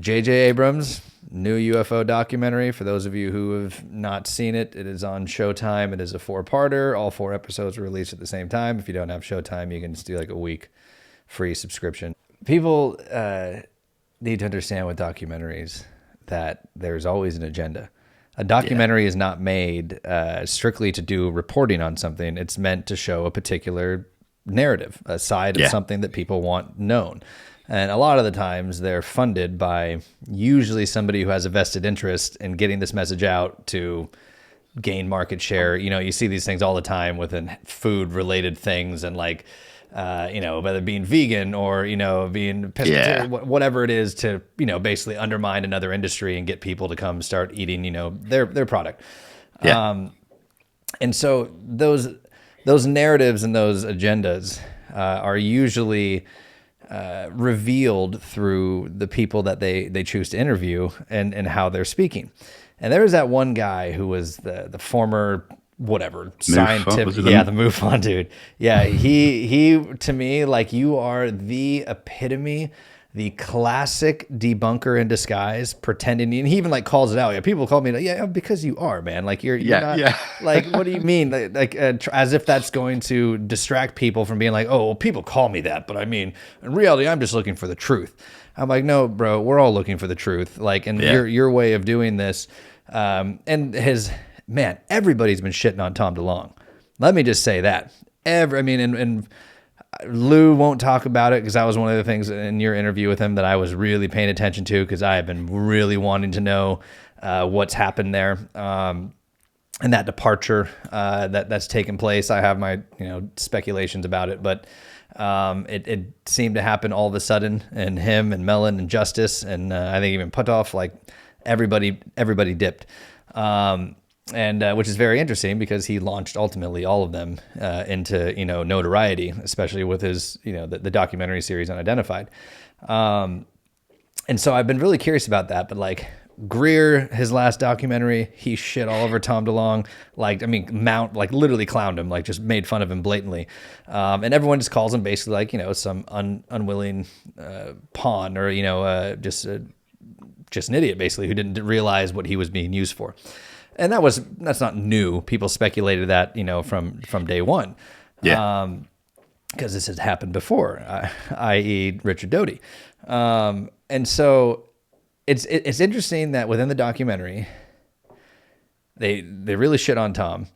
J.J. Abrams, new UFO documentary. For those of you who have not seen it, it is on Showtime. It is a 4-parter. All 4 episodes were released at the same time. If you don't have Showtime, you can just do like a week free subscription. People need to understand with documentaries that there's always an agenda. A documentary is not made strictly to do reporting on something. It's meant to show a particular narrative, a side of something that people want known. And a lot of the times they're funded by usually somebody who has a vested interest in getting this message out to gain market share. You know, you see these things all the time within food related things and like, you know, whether being vegan or, you know, being pescatarian, whatever it is to, you know, basically undermine another industry and get people to come start eating, you know, their product. And so those narratives and those agendas are usually revealed through the people that they choose to interview and how they're speaking. And there was that one guy who was the former whatever scientific, the MUFON dude. Yeah, he to me, like, you are the epitome, the classic debunker in disguise, pretending, and he even like calls it out. Yeah, people call me like, because you are, man. Like you're not like, what do you mean? Like as if that's going to distract people from being like, oh, well, people call me that, but I mean, in reality, I'm just looking for the truth. I'm like, no, bro, we're all looking for the truth. Like, and your way of doing this, and his. Man, everybody's been shitting on Tom DeLonge. Let me just say that. And Lou won't talk about it because that was one of the things in your interview with him that I was really paying attention to because I have been really wanting to know what's happened there and that departure that's taken place. I have my speculations about it, but it seemed to happen all of a sudden, and him and Mellon and Justice and I think even Putoff, like everybody dipped. And which is very interesting because he launched ultimately all of them into notoriety, especially with his the documentary series Unidentified. And so I've been really curious about that. But like Greer, his last documentary, he shit all over Tom DeLonge. Literally clowned him, like just made fun of him blatantly. And everyone just calls him basically like some unwilling pawn or just an idiot basically who didn't realize what he was being used for. And that's not new. People speculated that, from day one. Yeah. Because this has happened before, i.e. Richard Doty. And so it's interesting that within the documentary, they really shit on Tom.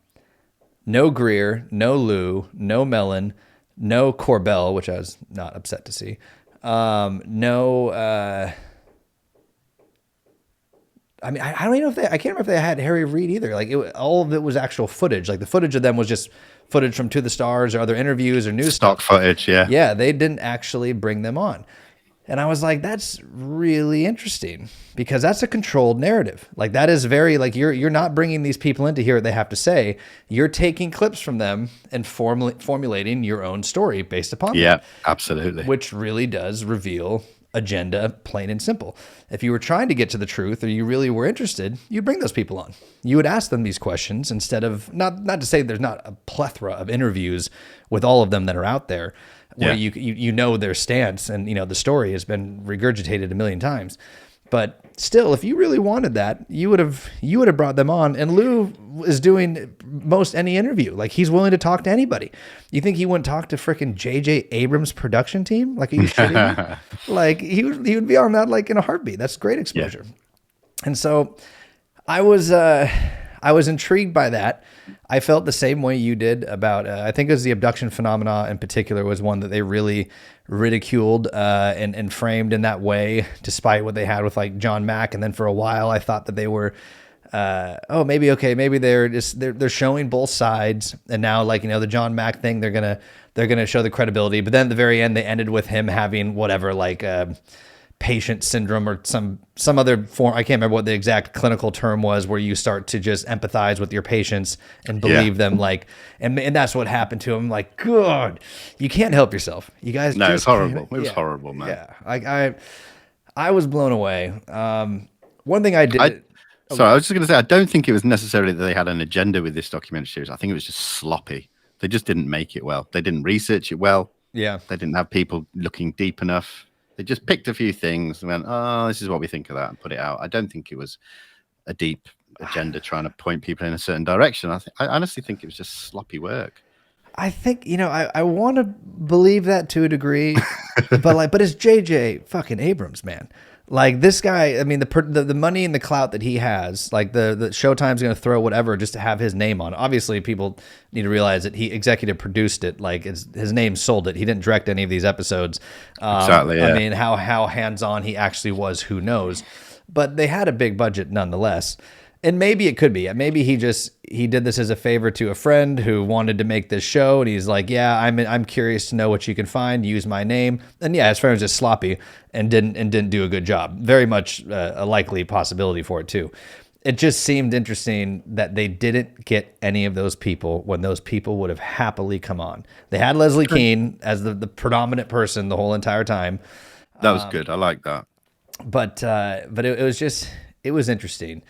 No Greer, no Lou, no Mellon, no Corbell, which I was not upset to see. I don't even know I can't remember if they had Harry Reid either. Like all of it was actual footage. Like the footage of them was just footage from To the Stars or other interviews or news stock footage. Yeah. Yeah. They didn't actually bring them on. And I was like, that's really interesting because that's a controlled narrative. Like that is very like, you're not bringing these people in to hear what they have to say. You're taking clips from them and formulating your own story based upon that. Yeah, absolutely. Which really does reveal agenda, plain and simple. If you were trying to get to the truth or you really were interested, you'd bring those people on. You would ask them these questions instead of, not to say there's not a plethora of interviews with all of them that are out there where you know their stance and the story has been regurgitated a million times. But still, if you really wanted that, you would have brought them on. And Lou is doing most any interview. Like he's willing to talk to anybody. You think he wouldn't talk to frickin' J.J. Abrams' production team? Like, are you shitting me? Like he would be on that like in a heartbeat. That's great exposure. Yeah. And so I was intrigued by that. I felt the same way you did about, I think it was the abduction phenomena in particular was one that they really ridiculed and framed in that way, despite what they had with like John Mack. And then for a while, I thought that they were, maybe they're showing both sides. And now like, the John Mack thing, they're going to show the credibility. But then at the very end, they ended with him having whatever, like, patient syndrome or some other form. I can't remember what the exact clinical term was where you start to just empathize with your patients and believe them like, and that's what happened to him. Like, God, you can't help yourself. You guys. No, it's horrible. It was horrible, man. Yeah. Like I was blown away. One thing I did. Sorry, I was just going to say, I don't think it was necessarily that they had an agenda with this documentary series. I think it was just sloppy. They just didn't make it well. They didn't research it well. Yeah. They didn't have people looking deep enough. They just picked a few things and went, "Oh, this is what we think of that," and put it out. I don't think it was a deep agenda trying to point people in a certain direction. I honestly think it was just sloppy work. I think, I want to believe that to a degree, but it's JJ fucking Abrams, man. Like this guy, I mean, the money and the clout that he has, like the Showtime's going to throw whatever just to have his name on. Obviously, people need to realize that he executive produced it. Like his name sold it. He didn't direct any of these episodes. Exactly. Yeah. I mean, how hands on he actually was, who knows? But they had a big budget nonetheless. And maybe it could be. Maybe he did this as a favor to a friend who wanted to make this show, and he's like, "Yeah, I'm curious to know what you can find. Use my name." And yeah, his friend was just sloppy and didn't do a good job. Very much a likely possibility for it too. It just seemed interesting that they didn't get any of those people when those people would have happily come on. They had Leslie Keane as the predominant person the whole entire time. That was good. I like that. But it was interesting.